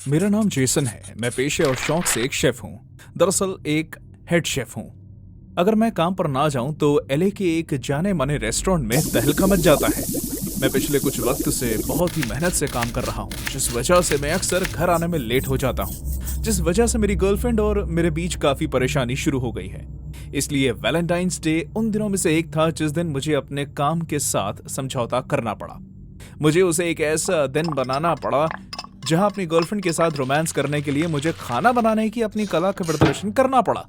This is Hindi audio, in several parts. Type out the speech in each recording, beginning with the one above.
मेरा नाम जेसन है। मैं पेशे और शौक से एक शेफ हूँ। दरअसल एक हेड शेफ हूँ। अगर मैं काम पर ना जाऊं तो एलए के एक जाने माने रेस्टोरेंट में तहलका मच जाता है। मैं पिछले कुछ वक्त से बहुत ही मेहनत से काम कर रहा हूँ, जिस वजह से मैं अक्सर घर आने में लेट हो जाता हूँ, जिस वजह से मेरी गर्लफ्रेंड और मेरे बीच काफी परेशानी शुरू हो गई है। इसलिए वैलेंटाइंस डे उन दिनों में से एक था जिस दिन मुझे अपने काम के साथ समझौता करना पड़ा। मुझे उसे एक ऐसा दिन बनाना पड़ा जहां अपनी गर्लफ्रेंड के साथ रोमांस करने के लिए मुझे खाना बनाने की अपनी कला का प्रदर्शन करना पड़ा।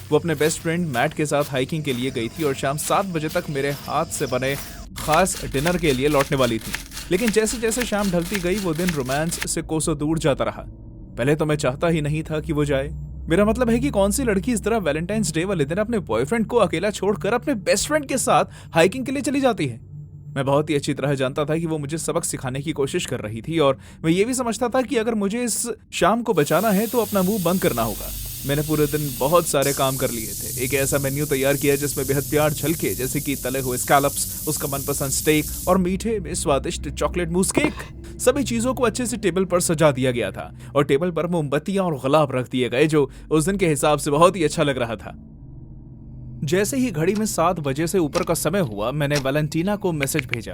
वो अपने बेस्ट फ्रेंड मैट के साथ हाइकिंग के लिए गई थी और शाम 7 बजे तक मेरे हाथ से बने खास डिनर के लिए लौटने वाली थी। लेकिन जैसे जैसे शाम ढलती गई वो दिन रोमांस से कोसों दूर जाता रहा। पहले तो मैं चाहता ही नहीं था कि वो जाए। मेरा मतलब है कि कौन सी लड़की इस तरह वैलेंटाइंस डे वाले दिन अपने बॉयफ्रेंड को अकेला छोड़कर अपने बेस्ट फ्रेंड के साथ हाइकिंग के लिए चली जाती है। मैं बहुत ही अच्छी तरह जानता था कि वो मुझे सबक सिखाने की कोशिश कर रही थी और मैं ये भी समझता था कि अगर मुझे इस शाम को बचाना है तो अपना मुंह बंद करना होगा। मैंने पूरे दिन बहुत सारे काम कर लिए थे। एक ऐसा मेन्यू तैयार किया जिसमें बेहद प्यार झलके, जैसे कि तले हुए स्कैलप्स, उसका मनपसंद स्टेक और मीठे में स्वादिष्ट चॉकलेट मूस केक। सभी चीजों को अच्छे से टेबल पर सजा दिया गया था और टेबल पर मोमबत्तियां और गुलाब रख दिए गए, जो उस दिन के हिसाब से बहुत ही अच्छा लग रहा था। जैसे ही घड़ी में 7 बजे से ऊपर का समय हुआ, मैंने वैलेंटीना को मैसेज भेजा।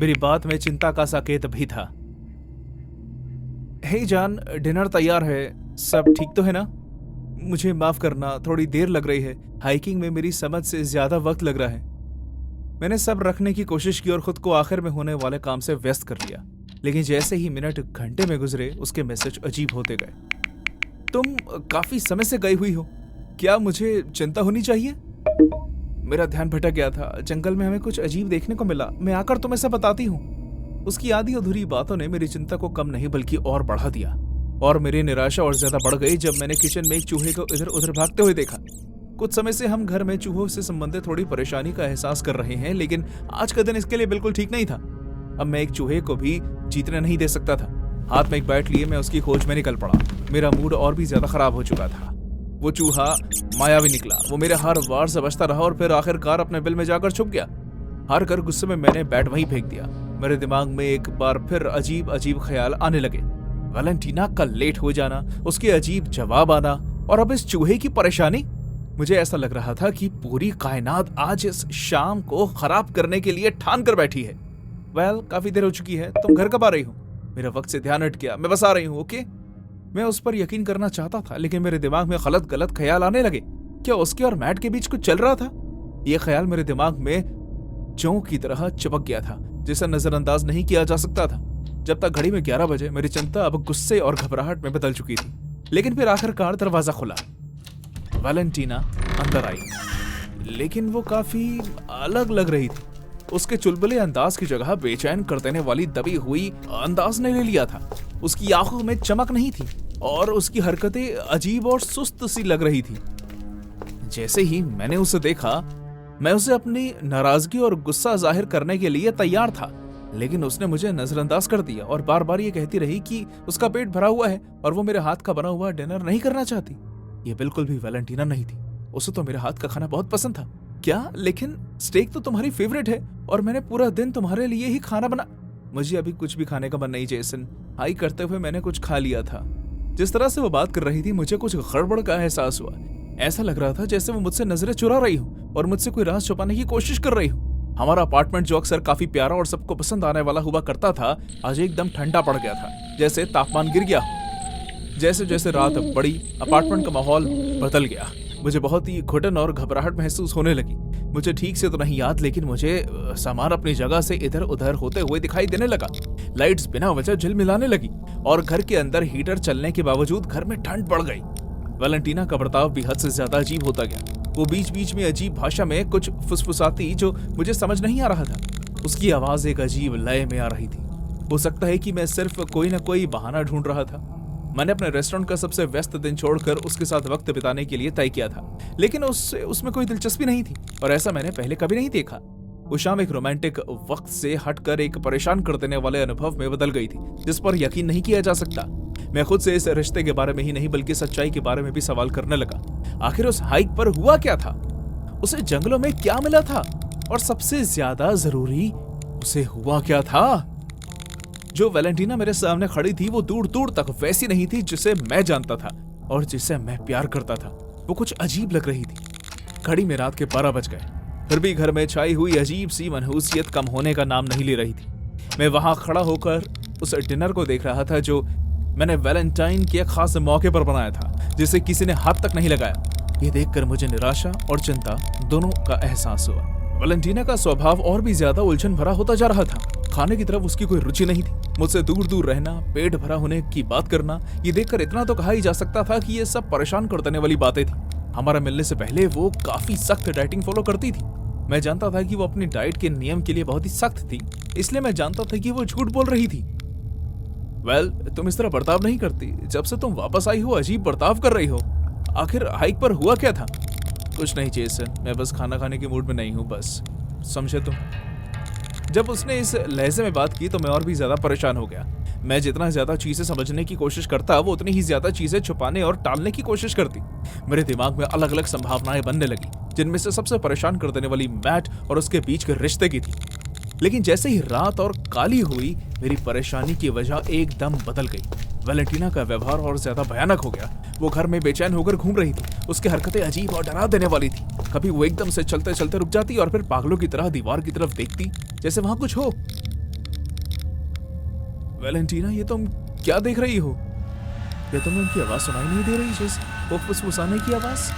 मेरी बात में चिंता का संकेत भी था। हे जान, डिनर तैयार है, सब ठीक तो है ना? मुझे माफ करना, थोड़ी देर लग रही है। हाइकिंग में मेरी समझ से ज्यादा वक्त लग रहा है। मैंने सब रखने की कोशिश की और खुद को आखिर में होने वाले काम से व्यस्त कर लिया। लेकिन जैसे ही मिनट घंटे में गुजरे, उसके मैसेज अजीब होते गए। तुम काफी समय से गई हुई हो, क्या मुझे चिंता होनी चाहिए? मेरा ध्यान भटक गया था। जंगल में हमें कुछ अजीब देखने को मिला। मैं आकर तुम्हें सब बताती हूँ। उसकी आधी अधूरी बातों ने मेरी चिंता को कम नहीं बल्कि और बढ़ा दिया और मेरी निराशा और ज्यादा बढ़ गई जब मैंने किचन में एक चूहे को इधर उधर भागते हुए देखा। कुछ समय से हम घर में चूहों से संबंधित थोड़ी परेशानी का एहसास कर रहे हैं, लेकिन आज का दिन इसके लिए बिल्कुल ठीक नहीं था। अब मैं एक चूहे को भी जीतने नहीं दे सकता था। हाथ में एक बैट लिए मैं उसकी खोज में निकल पड़ा। मेरा मूड और भी ज्यादा खराब हो चुका था। वो चूहा मायावी निकला। वो मेरे हर वार से बचता रहा और फिर आखिरकार अपने बिल में जाकर छुप गया। हार कर गुस्से में मैंने बैट वहीं फेंक दिया। मेरे दिमाग में एक बार फिर अजीब अजीब ख्याल आने लगे। वैलेंटीना का लेट हो जाना, उसके अजीब जवाब आना और अब इस चूहे की परेशानी। मुझे ऐसा लग रहा था कि पूरी कायनात आज इस शाम को खराब करने के लिए ठान कर बैठी है। काफी देर हो चुकी है, तुम घर कब आ रही हो? मेरा वक्त से ध्यान हट गया। मैं बस आ रही हूँ, ओके? मैं उस पर यकीन करना चाहता था, लेकिन मेरे दिमाग में गलत गलत ख्याल आने लगे। क्या उसके और मैट के बीच कुछ चल रहा था? यह ख्याल मेरे दिमाग में जौ की तरह चिपक गया था, जिसे नजरअंदाज नहीं किया जा सकता था। जब तक घड़ी में 11 बजे, मेरी चिंता अब गुस्से और घबराहट में बदल चुकी थी। लेकिन फिर आखिरकार दरवाजा खुला। वैलेंटीना अंदर आई, लेकिन वो काफी अलग लग रही थी। उसके चुलबुले अंदाज की जगह बेचैन कर देने वाली दबी हुई अंदाज ने ले लिया था। उसकी आंखों में चमक नहीं थी और उसकी हरकतें अजीब और सुस्त सी लग रही थी। जैसे ही मैंने उसे देखा, मैं उसे अपनी नाराजगी और गुस्सा जाहिर करने के लिए तैयार था, लेकिन उसने मुझे नजरअंदाज कर दिया और बार बार ये कहती रही कि उसका पेट भरा हुआ है और वो मेरे हाथ का बना हुआ डिनर नहीं करना चाहती। ये बिल्कुल भी वैलेंटीना नहीं थी। उसे तो मेरे हाथ का खाना बहुत पसंद था। क्या? लेकिन स्टेक तो तुम्हारी फेवरेट है और मैंने पूरा दिन तुम्हारे लिए ही खाना बना। मुझे अभी कुछ भी खाने का मन नहीं जेसन। हाई करते हुए मैंने कुछ खा लिया था। जिस तरह से वो बात कर रही थी, मुझे कुछ गड़बड़ का एहसास हुआ। ऐसा लग रहा था जैसे वो मुझसे नजरें चुरा रही हो और मुझसे कोई राज छुपाने की कोशिश कर रही हो। हमारा अपार्टमेंट, जो अक्सर काफी प्यारा और सबको पसंद आने वाला हुआ करता था, आज एकदम ठंडा पड़ गया था, जैसे तापमान गिर गया। जैसे जैसे रात बढ़ी, अपार्टमेंट का माहौल बदल गया। मुझे बहुत ही घुटन और घबराहट महसूस होने लगी। मुझे ठीक से तो नहीं याद, लेकिन मुझे सामान अपनी जगह से इधर उधर होते हुए दिखाई देने लगा। लाइट्स बिना वजह झिलमिलाने लगी और घर के अंदर हीटर चलने के बावजूद घर में ठंड बढ़ गई। वैलेंटीना का बर्ताव भी हद से ज्यादा अजीब होता गया। वो बीच बीच में अजीब भाषा में कुछ फुसफुसाती जो मुझे समझ नहीं आ रहा था। उसकी आवाज एक अजीब लय में आ रही थी। हो सकता है कि मैं सिर्फ कोई न कोई बहाना ढूंढ रहा था। मैंने अपने रेस्टोरेंट का सबसे व्यस्त दिन छोड़कर उसके साथ वक्त बिताने के लिए तय किया था, लेकिन उसमें कोई दिलचस्पी नहीं थी और ऐसा मैंने पहले कभी नहीं देखा। वो शाम एक रोमांटिक वक्त से हटकर एक परेशान कर देने वाले अनुभव में बदल गई थी, जिस पर यकीन नहीं किया जा सकता। मैं खुद से इस रिश्ते के बारे में ही नहीं बल्कि सच्चाई के बारे में भी सवाल करने लगा। आखिर उस हाइक पर हुआ क्या था? उसे जंगलों में क्या मिला था? और सबसे ज्यादा जरूरी, उसे हुआ क्या था? जो वैलेंटीना मेरे सामने खड़ी थी वो दूर दूर तक वैसी नहीं थी जिसे मैं जानता था और जिसे मैं प्यार करता था। वो कुछ अजीब लग रही थी। घड़ी में रात के 12 बज गए, फिर भी घर में छाई हुई अजीब सी मनहूसियत कम होने का नाम नहीं ले रही थी। मैं वहां खड़ा होकर उस डिनर को देख रहा था जो मैंने वैलेंटाइन के खास मौके पर बनाया था, जिसे किसी ने हाथ तक नहीं लगाया। ये देखकर मुझे निराशा और चिंता दोनों का एहसास हुआ। वैलेंटीना का स्वभाव और भी ज्यादा उलझन भरा होता जा रहा था। खाने की तरफ उसकी कोई रुचि नहीं थी। मुझसे दूर दूर रहना, पेट भरा होने की बात करना, ये देखकर इतना तो कहा ही जा सकता था कि ये सब परेशान कर देने वाली बातें थी। हमारा मिलने से पहले वो काफी सख्त डाइटिंग फॉलो करती थी। मैं जानता था कि वो अपनी डाइट के नियम के लिए बहुत ही सख्त थी, इसलिए मैं जानता था कि वो झूठ बोल रही थी। तुम इस तरह बर्ताव नहीं करती। जब से तुम वापस आई हो अजीब बर्ताव कर रही हो। आखिर हाइक पर हुआ क्या था? कुछ नहीं जेसन, मैं बस खाना खाने के मूड में नहीं हूँ, बस समझे तुम। जब उसने इस लहजे में बात की तो मैं और भी ज्यादा परेशान हो गया। मैं जितना ज्यादा चीजें समझने की कोशिश करता वो उतनी ही ज्यादा चीजें छुपाने और टालने की कोशिश करती। मेरे दिमाग में अलग अलग संभावनाएं बनने लगी, जिनमें से सबसे परेशान कर देने वाली मैट और उसके बीच के रिश्ते की थी। लेकिन जैसे ही रात और काली हुई, मेरी परेशानी की वजह एकदम बदल गई। वैलेंटीना का व्यवहार और ज्यादा भयानक हो गया। वो घर में बेचैन होकर घूम रही थी। उसकी हरकतें अजीब और डरा देने वाली थी। कभी वो एकदम से चलते चलते रुक जाती और फिर पागलों की तरह दीवार की तरफ देखती, जैसे वहां कुछ हो। वैलेंटीना, ये तुम क्या देख रही हो? क्या तुम्हें उनकी आवाज सुनाई नहीं दे रही? जैसे वो फुसफुसाने की आवाज?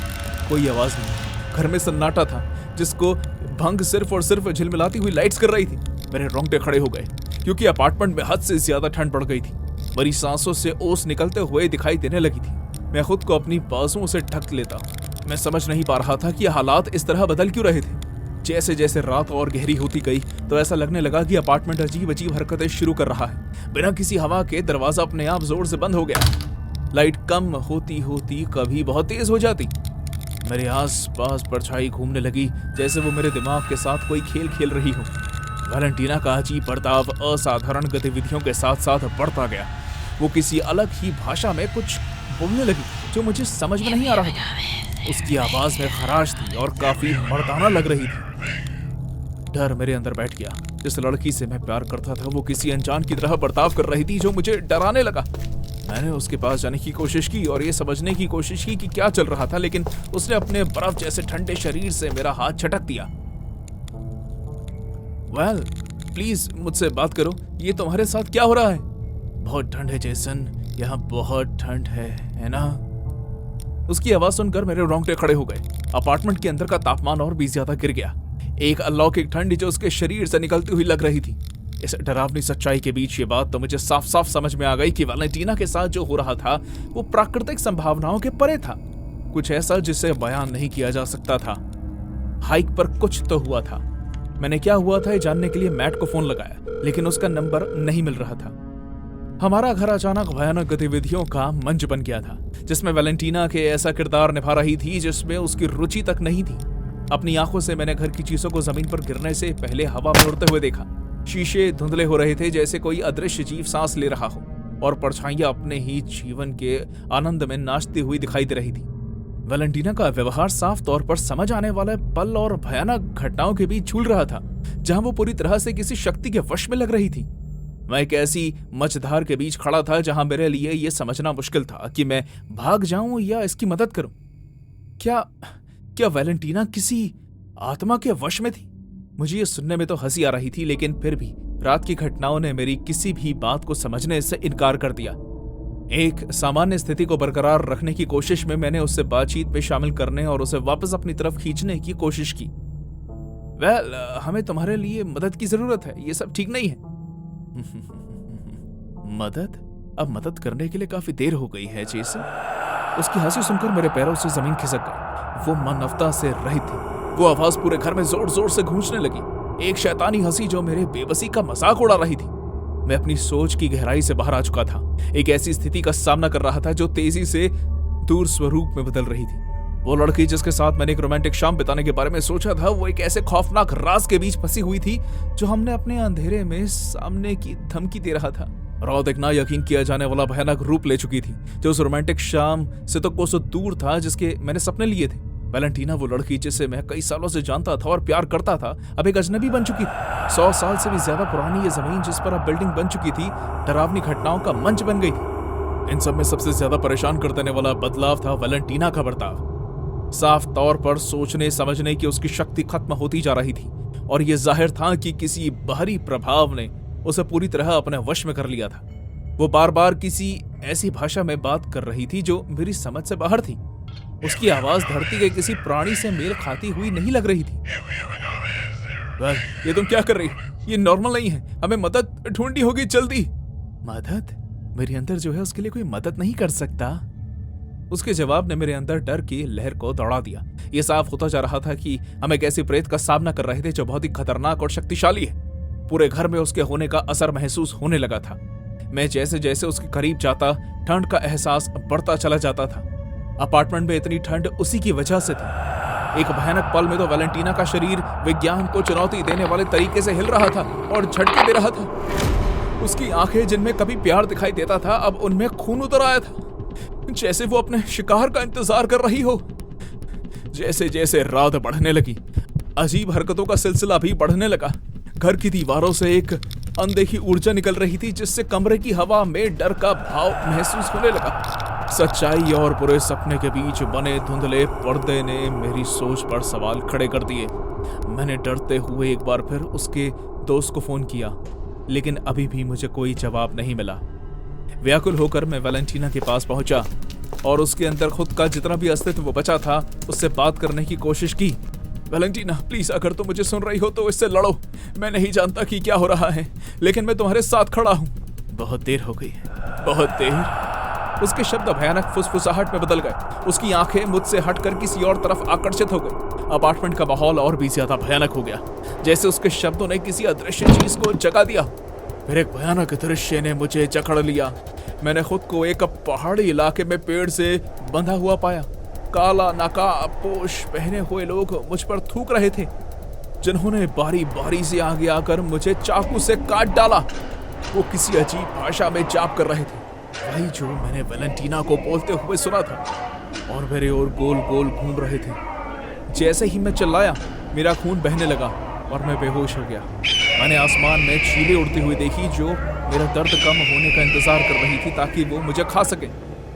कोई आवाज नहीं। घर में सन्नाटा था, जिसको भंग सिर्फ और सिर्फ झिलमिलाती हुई लाइट्स कर रही थी। मेरे रोंगटे खड़े हो गए, क्योंकि अपार्टमेंट में हद से ज्यादा ठंड पड़ गई थी। मेरी सांसों से ओस निकलते हुए दिखाई देने लगी थी। मैं खुद को अपनी बाजुओं से ढक लेता। मैं समझ नहीं पा रहा था कि हालात इस तरह बदल क्यों रहे थे। जैसे जैसे रात और गहरी होती गई तो ऐसा लगने लगा कि अपार्टमेंट अजीब अजीब हरकतें शुरू कर रहा है। बिना किसी हवा के दरवाजा अपने आप जोर से बंद हो गया। लाइट कम होती होती कभी बहुत तेज हो जाती। मेरे आस-पास परछाई घूमने लगी, जैसे वो मेरे दिमाग के साथ कोई खेल खेल रही हो। वैलेंटीना का अजीब बर्ताव असाधारण गतिविधियों के साथ साथ बढ़ता गया। वो किसी अलग ही भाषा में कुछ बोलने लगी जो मुझे समझ में नहीं आ रहा था। उसकी आवाज में खराश थी और काफी मर्दाना लग रही थी। डर मेरे अंदर बैठ गया। जिस लड़की से मैं प्यार करता था वो किसी अनजान की तरह बर्ताव कर रही थी, जो मुझे डराने लगा। मैंने उसके पास जाने की कोशिश की और ये समझने की कोशिश की कि क्या चल रहा था, लेकिन उसने अपने बर्फ जैसे ठंडे शरीर से मेरा हाथ झटक दिया। प्लीज मुझसे बात करो। ये तुम्हारे साथ क्या हो रहा है? बहुत ठंड है जेसन, यहाँ बहुत ठंड है ना? उसकी आवाज सुनकर मेरे रोंगटे खड़े हो गए। अपार्टमेंट के अंदर का तापमान और भी ज्यादा गिर गया। एक अलौकिक ठंड जो उसके शरीर से निकलती हुई लग रही थी। इस डरावनी सच्चाई के बीच ये बात तो मुझे साफ साफ समझ में आ गई कि वैलेंटीना के साथ जो हो रहा था वो प्राकृतिक संभावनाओं के परे था। कुछ ऐसा जिसे बयान नहीं किया जा सकता था। हाइक पर कुछ तो हुआ था। मैंने क्या हुआ था ये जानने के लिए मैट को फोन लगाया, लेकिन उसका नंबर नहीं मिल रहा था। हमारा घर अचानक भयानक गतिविधियों का मंच बन गया था, जिसमें वैलेंटीना के ऐसा किरदार निभा रही थी जिसमें उसकी रुचि तक नहीं थी। अपनी आंखों से मैंने घर की चीजों को जमीन पर गिरने से पहले हवा में उड़ते हुए देखा। शीशे धुंधले हो रहे थे, जैसे कोई अदृश्य जीव सांस ले रहा हो, और परछाइयां अपने ही जीवन के आनंद में नाचती हुई दिखाई दे रही थी। वैलेंटीना का व्यवहार साफ तौर पर समझ आने वाले पल और भयानक घटनाओं के बीच झूल रहा था, जहां वो पूरी तरह से किसी शक्ति के वश में लग रही थी। मैं एक ऐसी मझधार के बीच खड़ा था जहां मेरे लिए यह समझना मुश्किल था कि मैं भाग जाऊं या इसकी मदद करूं। क्या वैलेंटीना किसी आत्मा के वश में थी? मुझे ये सुनने में तो हंसी आ रही थी, लेकिन फिर भी रात की घटनाओं ने मेरी किसी भी बात को समझने से इनकार कर दिया। एक सामान्य स्थिति को बरकरार रखने की कोशिश में मैंने उससे बातचीत में शामिल करने और उसे वापस अपनी तरफ खींचने की कोशिश की। हमें तुम्हारे लिए मदद की जरूरत है, ये सब ठीक नहीं है। मदद? अब मदद करने के लिए काफी देर हो गई है जेसन। उसकी हंसी सुनकर मेरे पैरों से जमीन खिसक गई। वो मानवता से रहित थी। वो आवाज पूरे घर में जोर जोर से गूंजने लगी, एक शैतानी हंसी जो मेरे बेबसी का मजाक उड़ा रही थी। मैं अपनी सोच की गहराई से बाहर आ चुका था, एक ऐसी स्थिति का सामना कर रहा था जो तेजी से दूर स्वरूप में बदल रही थी। वो लड़की जिसके साथ मैंने एक रोमांटिक शाम बिताने के बारे में सोचा था, वो एक ऐसे खौफनाक राज के बीच फंसी हुई थी जो हमने अपने अंधेरे में सामने की धमकी दे रहा था। और एक ना यकीन किया जाने वाला भयानक रूप ले चुकी थी, जो उस रोमांटिक शाम से तो कोसों दूर था जिसके मैंने सपने लिए थे। वैलेंटीना वो लड़की जिसे मैं कई सालों से जानता था और प्यार करता था, अब एक अजनबी बन चुकी थी। 100 साल से भी ज्यादा पुरानी ये जमीन जिस पर अब बिल्डिंग बन चुकी थी, डरावनी घटनाओं का मंच बन गई थी। इन सब में सबसे ज्यादा परेशान कर देने वाला बदलाव था वैलेंटीना का बर्ताव। साफ तौर पर सोचने समझने की उसकी शक्ति खत्म होती जा रही थी और यह जाहिर था कि किसी बाहरी प्रभाव ने उसे पूरी तरह अपने वश में कर लिया था। वो बार बार किसी ऐसी भाषा में बात कर रही थी जो मेरी समझ से बाहर थी। उसकी आवाज धरती के किसी प्राणी से मेल खाती हुई नहीं लग रही थी। ये तुम क्या कर रही हो? ये नॉर्मल नहीं है, हमें मदद ढूंढनी होगी जल्दी। मदद? मेरे अंदर जो है उसके लिए कोई मदद नहीं कर सकता। उसके जवाब ने मेरे अंदर डर की लहर को दौड़ा दिया। ये साफ होता जा रहा था कि हम एक ऐसी प्रेत का सामना कर रहे थे जो बहुत ही खतरनाक और शक्तिशाली है। पूरे घर में उसके होने का असर महसूस होने लगा था। मैं जैसे जैसे उसके करीब जाता, ठंड का एहसास बढ़ता चला जाता था। अपार्टमेंट में इतनी ठंड उसी की वजह से थी। एक भयानक पल में तो वैलेंटीना का शरीर विज्ञान को चुनौती देने वाले तरीके से हिल रहा था और झटके दे रहा था। उसकी आंखें जिनमें कभी प्यार दिखाई देता था, अब उनमें खून उतर आया था, जैसे वो अपने शिकार का इंतजार कर रही हो। जैसे जैसे रात बढ़ने लगी, अजीब हरकतों का सिलसिला भी बढ़ने लगा। घर की दीवारों से एक अनदेखी ऊर्जा निकल रही थी जिससे कमरे की हवा में डर का भाव महसूस होने लगा। सच्चाई और बुरे सपने के बीच बने धुंधले पर्दे ने मेरी सोच पर सवाल खड़े कर दिए। मैंने डरते हुए एक बार फिर उसके दोस्त को फोन किया, लेकिन अभी भी मुझे कोई जवाब नहीं मिला। व्याकुल होकर मैं वैलेंटीना के पास पहुंचा और उसके अंदर खुद का जितना भी अस्तित्व वो बचा था उससे बात करने की कोशिश की। वैलेंटीना, प्लीज, अगर तुम मुझे सुन रही हो तो इससे लड़ो। मैं नहीं जानता कि क्या हो रहा है, लेकिन मैं तुम्हारे साथ खड़ा हूँ। बहुत देर हो गई, बहुत देर। उसके शब्द भयानक फुसफुसाहट में बदल गए। उसकी आंखें मुझसे हटकर किसी और तरफ आकर्षित हो गई। अपार्टमेंट का माहौल और भी ज्यादा भयानक हो गया, जैसे उसके शब्दों ने किसी अदृश्य चीज को जगा दिया। फिर एक भयानक दृश्य ने मुझे जकड़ लिया। मैंने खुद को एक पहाड़ी इलाके में पेड़ से बंधा हुआ पाया। काला नकाबपोश पहने हुए लोग मुझ पर थूक रहे थे, जिन्होंने बारी बारी से आगे आकर मुझे चाकू से काट डाला। वो किसी अजीब भाषा में जाप कर रहे थे, वही जो मैंने वैलेंटीना को बोलते हुए सुना था, और मेरे ओर गोल गोल घूम रहे थे। जैसे ही मैं चिल्लाया, मेरा खून बहने लगा और मैं बेहोश हो गया। मैंने आसमान में चीलें उड़ती हुई देखी जो मेरा दर्द कम होने का इंतजार कर रही थी ताकि वो मुझे खा सके।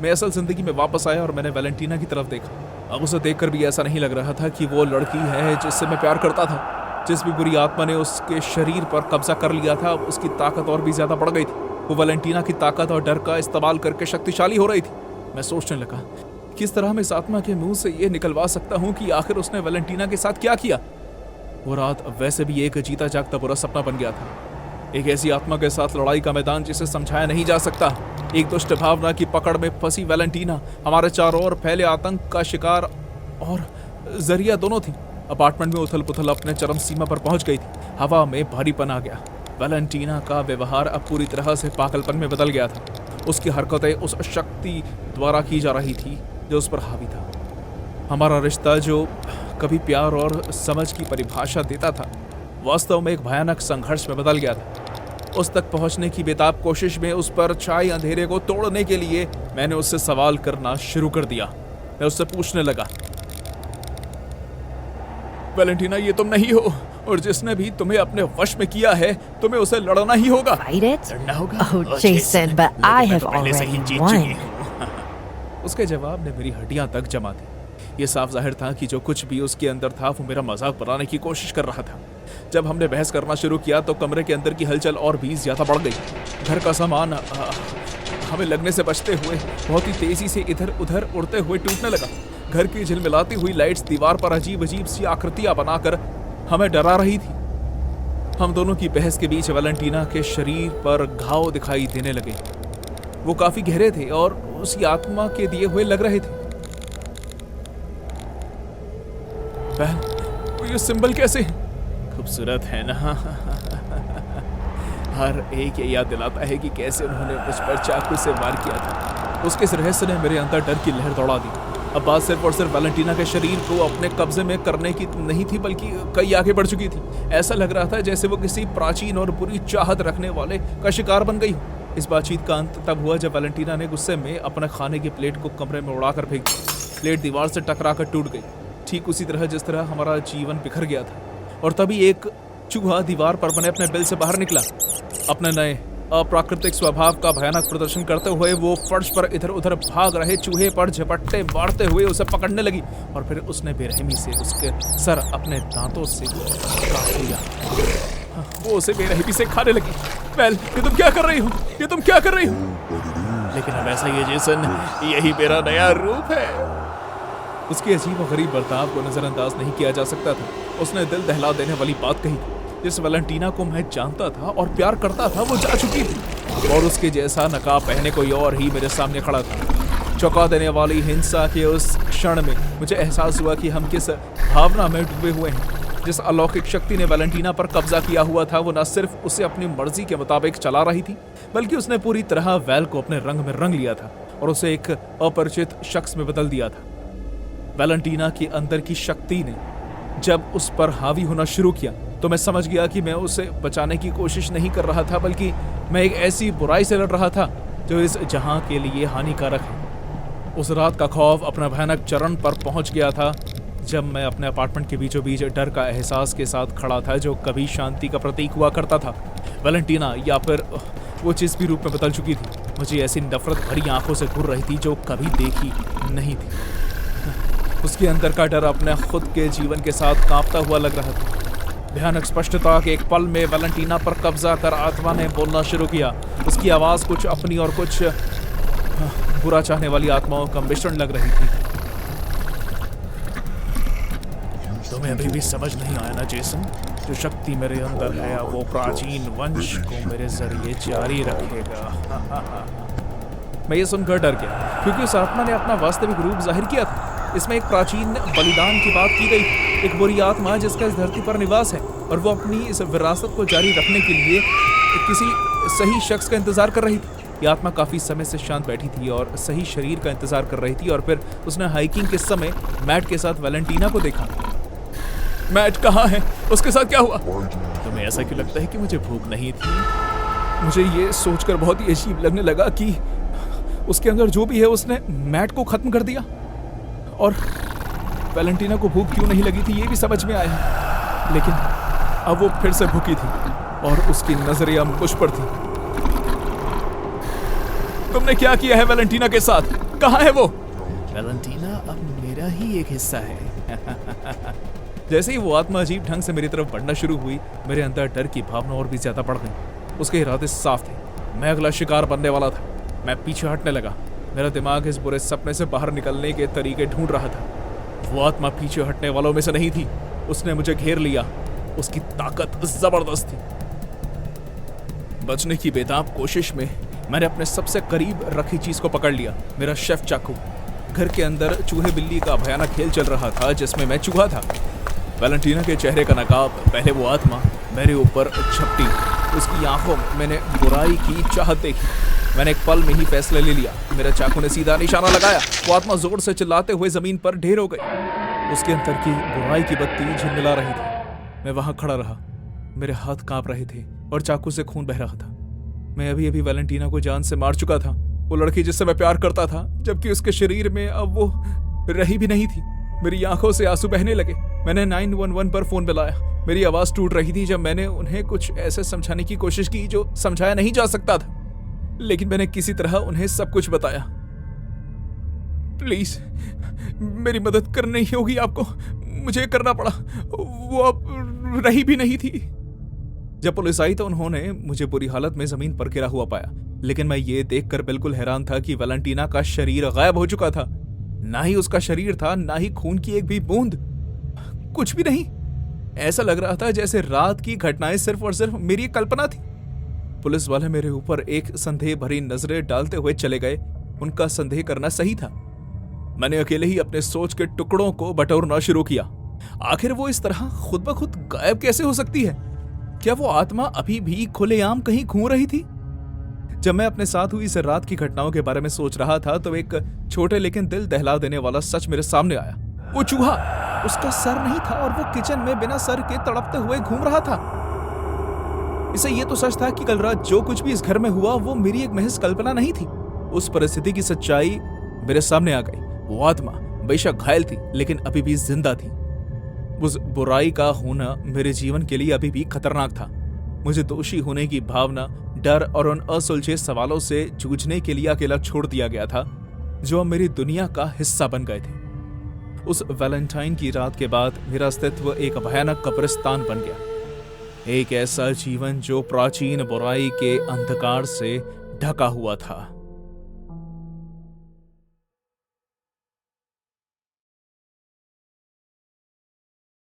मैं असल जिंदगी में वापस आया और मैंने वैलेंटीना की तरफ देखा। अब उसे देखकर भी ऐसा नहीं लग रहा था कि वो लड़की है जिससे मैं प्यार करता था। जिस भी बुरी आत्मा ने उसके शरीर पर कब्जा कर लिया था, उसकी ताकत और भी ज्यादा बढ़ गई थी। वो वैलेंटीना की ताकत और डर का इस्तेमाल करके शक्तिशाली हो रही थी। मैं सोचने लगा, किस तरह मैं इस आत्मा के मुंह से ये निकलवा सकता हूँ कि आखिर उसने वैलेंटीना के साथ क्या किया। वो रात वैसे भी एक जीता जागता बुरा सपना बन गया था। एक ऐसी आत्मा के साथ लड़ाई का मैदान जिसे समझाया नहीं जा सकता। एक दुष्ट भावना की पकड़ में फंसी वैलेंटीना हमारे चारों ओर फैले आतंक का शिकार और जरिया दोनों थी। अपार्टमेंट में उथल पुथल अपने चरम सीमा पर पहुंच गई थी। हवा में भारीपन आ गया। वैलेंटीना का व्यवहार अब पूरी तरह से पागलपन में बदल गया था। उसकी हरकतें उस शक्ति द्वारा की जा रही थी जो उस पर हावी था। हमारा रिश्ता जो कभी प्यार और समझ की परिभाषा देता था, वास्तव में एक भयानक संघर्ष में बदल गया था। उस तक पहुंचने की बेताब कोशिश में उस पर छाए अंधेरे को तोड़ने के लिए मैंने उससे सवाल करना शुरू कर दिया। मैं उससे पूछने लगा, वैलेंटीना, ये तुम नहीं हो, और जिसने भी तुम्हें अपने वश में किया है तुम्हें उसे लड़ना ही होगा। लड़ना होगा? Oh, Jason, but I have already won. उसके जवाब ने मेरी हड्डियां तक जमा दी। ये साफ जाहिर था कि जो कुछ भी उसके अंदर था वो मेरा मजाक बनाने की कोशिश कर रहा था। जब हमने बहस करना शुरू किया तो कमरे के अंदर की हलचल और भी ज्यादा बढ़ गई। घर का सामान हमें लगने से बचते हुए बहुत ही तेजी से इधर उधर उड़ते हुए टूटने लगा। घर की झिलमिलाती हुई लाइट्स दीवार पर अजीब अजीब सी आकृतियां बनाकर हमें डरा रही थी। हम दोनों की बहस के बीच वैलेंटीना के शरीर पर घाव दिखाई देने लगे। वो काफी गहरे थे और उसी आत्मा के दिए हुए लग रहे थे। ये सिंबल कैसे? खूबसूरत है ना? हर एक ये याद दिलाता है कि कैसे उन्होंने मुझ पर चाकू से वार किया था। उसके इस रहस्य ने मेरे अंदर डर की लहर दौड़ा दी। अब बात सिर्फ और सिर्फ वैलेंटीना के शरीर को अपने कब्जे में करने की नहीं थी, बल्कि कई आगे बढ़ चुकी थी। ऐसा लग रहा था जैसे वो किसी प्राचीन और बुरी चाहत रखने वाले का शिकार बन गई हो। इस बातचीत का अंत तब हुआ जब वैलेंटीना ने गुस्से में अपने खाने की प्लेट को कमरे में उड़ाकर फेंक दिया। प्लेट दीवार से टकराकर टूट गई। ठीक उसी तरह जिस तरह हमारा जीवन बिखर गया था। और तभी एक चूहा दीवार पर बने अपने बिल से बाहर निकला। अपने नए अप्राकृतिक स्वभाव का भयानक प्रदर्शन करते हुए वो फर्श पर इधर उधर भाग रहे चूहे पर झपट्टे मारते हुए उसे पकड़ने लगी और फिर उसने बेरहमी से उसके सर अपने दांतों से काट लिया। वो उसे बेरहमी से खाने लगी। वेल, ये तुम क्या कर रही हो? ये तुम क्या कर रही हो? लेकिन अब ऐसा ही है जेसन, यही मेरा नया रूप है। उसके अजीब और गरीब बर्ताव को नजरअंदाज नहीं किया जा सकता था। उसने दिल दहला देने वाली बात कही थी। जिस वैलेंटीना को मैं जानता था और प्यार करता था वो जा चुकी थी और उसके जैसा नकाब पहने कोई और ही मेरे सामने खड़ा था। चौंका देने वाली हिंसा के उस क्षण में मुझे एहसास हुआ कि हम किस भावना में डूबे हुए हैं। जिस अलौकिक शक्ति ने वैलेंटीना पर कब्जा किया हुआ था वो न सिर्फ उसे अपनी मर्जी के मुताबिक चला रही थी, बल्कि उसने पूरी तरह वैल को अपने रंग में रंग लिया था और उसे एक अपरिचित शख्स में बदल दिया था। वैलेंटीना के अंदर की शक्ति ने जब उस पर हावी होना शुरू किया तो मैं समझ गया कि मैं उसे बचाने की कोशिश नहीं कर रहा था, बल्कि मैं एक ऐसी बुराई से लड़ रहा था जो इस जहां के लिए हानिकारक है। उस रात का खौफ अपना भयानक चरण पर पहुंच गया था जब मैं अपने अपार्टमेंट के बीचों बीच डर का एहसास के साथ खड़ा था जो कभी शांति का प्रतीक हुआ करता था। वैलेंटीना, या फिर वो जिस भी रूप में बदल चुकी थी, मुझे ऐसी नफरत भरी आंखों से घूर रही थी जो कभी देखी नहीं थी। उसके अंदर का डर अपने खुद के जीवन के साथ कांपता हुआ लग रहा था। भयानक स्पष्टता के एक पल में वैलेंटीना पर कब्जा कर आत्मा ने बोलना शुरू किया। उसकी आवाज कुछ अपनी और कुछ बुरा चाहने वाली आत्माओं का मिश्रण लग रही थी। तुम्हें अभी भी समझ नहीं आया ना जेसन? जो शक्ति मेरे अंदर है वो प्राचीन वंश को मेरे जरिए जारी रखेगा। मैं ये सुनकर डर गया क्योंकि उस आत्मा ने अपना वास्तविक रूप जाहिर किया था। इसमें एक प्राचीन बलिदान की बात की गई, एक बुरी आत्मा जिसका इस धरती पर निवास है और वो अपनी इस विरासत को जारी रखने के लिए किसी सही शख्स का इंतजार कर रही थी। ये आत्मा काफी समय से शांत बैठी थी और सही शरीर का इंतजार कर रही थी और फिर उसने हाइकिंग के समय मैट के साथ वैलेंटीना को देखा। मैट कहाँ है? उसके साथ क्या हुआ? तुम्हें ऐसा क्यों लगता है कि मुझे भूख नहीं थी? मुझे ये सोचकर बहुत ही अजीब लगने लगा कि उसके अंदर जो भी है उसने मैट को खत्म कर दिया और वैलेंटीना को भूख क्यों नहीं लगी थी ये भी समझ में आया। लेकिन अब वो फिर से भूखी थी और उसकी नजरें अब मुझ पर थी। तुमने क्या किया है वैलेंटीना के साथ? कहाँ है वो? वैलेंटीना अब मेरा ही एक हिस्सा है। जैसे ही वो आत्मा अजीब ढंग से मेरी तरफ बढ़ना शुरू हुई, मेरे अंदर डर की भावना और भी ज्यादा बढ़ गई। उसके इरादे साफ थे, मैं अगला शिकार बनने वाला था। मैं पीछे हटने लगा। मेरा दिमाग इस बुरे सपने से बाहर निकलने के तरीके ढूंढ रहा था। वो आत्मा पीछे हटने वालों में से नहीं थी। उसने मुझे घेर लिया। उसकी ताकत जबरदस्त थी। बचने की बेताब कोशिश में मैंने अपने सबसे करीब रखी चीज को पकड़ लिया, मेरा शेफ चाकू। घर के अंदर चूहे बिल्ली का भयानक खेल चल रहा था जिसमें मैं चूहा था। वैलेंटीना के चेहरे का नकाब, पहले वो आत्मा मेरे ऊपर झपटी। उसकी आंखों में मैंने बुराई की चाहत देखी। मैंने एक पल में ही फैसला ले लिया। मेरे चाकू ने सीधा निशाना लगाया। वो आत्मा जोर से चिल्लाते हुए जमीन पर ढेर हो गई। उसके अंदर की बुराई की बत्ती झिलमिला रही थी। मैं वहां खड़ा रहा। मेरे हाथ कांप रहे थे और चाकू से खून बह रहा था। मैं अभी अभी वैलेंटीना को जान से मार चुका था, वो लड़की जिससे मैं प्यार करता था, जबकि उसके शरीर में अब वो रही भी नहीं थी। मेरी आंखों से आंसू बहने लगे। मैंने 911 पर फोन मिलाया। मेरी आवाज टूट रही थी जब मैंने उन्हें कुछ ऐसे समझाने की कोशिश की जो समझाया नहीं जा सकता था, लेकिन मैंने किसी तरह उन्हें सब कुछ बताया। प्लीज मेरी मदद करनी होगी आपको, मुझे करना पड़ा। वो अब रही भी नहीं थी। जब पुलिस आई तो उन्होंने मुझे बुरी हालत में जमीन पर गिरा हुआ पाया, लेकिन मैं ये देखकर बिल्कुल हैरान था कि वैलेंटीना का शरीर गायब हो चुका था। ना ही उसका शरीर था, ना ही खून की एक भी बूंद, कुछ भी नहीं। ऐसा लग रहा था जैसे रात की घटनाएं सिर्फ और सिर्फ मेरी कल्पना थी। पुलिस वाले मेरे ऊपर एक संदेह भरी नजरें डालते हुए चले गए। उनका संदेह करना सही था। मैंने अकेले ही अपने सोच के टुकड़ों को बटोरना शुरू किया। आखिर वो इस तरह खुद ब खुद गायब कैसे हो सकती है? क्या वो आत्मा अभी भी खुलेआम कहीं घूम रही थी? जब मैं अपने साथ हुई इस रात की घटनाओं के बारे में सोच रहा था तो एक छोटे लेकिन दिल दहला देने वाला सच मेरे सामने आया। वो चूहा, उसका सर नहीं था और वो किचन में बिना सर के तड़पते हुए घूम रहा था। इसे ये तो सच था कि कल रात जो कुछ भी इस घर में हुआ वो मेरी एक महज कल्पना नहीं थी। उस परिस्थिति की सच्चाई मेरे सामने आ गई। वो आत्मा बेशक घायल थी लेकिन अभी भी जिंदा थी। उस बुराई का होना मेरे जीवन के लिए अभी भी खतरनाक था। मुझे दोषी होने की भावना, डर और उन असुलझे सवालों से जूझने के लिए अकेला छोड़ दिया गया था जो अब मेरी दुनिया का हिस्सा बन गए थे। उस वैलेंटाइन की रात के बाद मेरा अस्तित्व एक भयानक कब्रिस्तान बन गया। एक ऐसा जीवन जो प्राचीन बुराई के अंधकार से ढका हुआ था।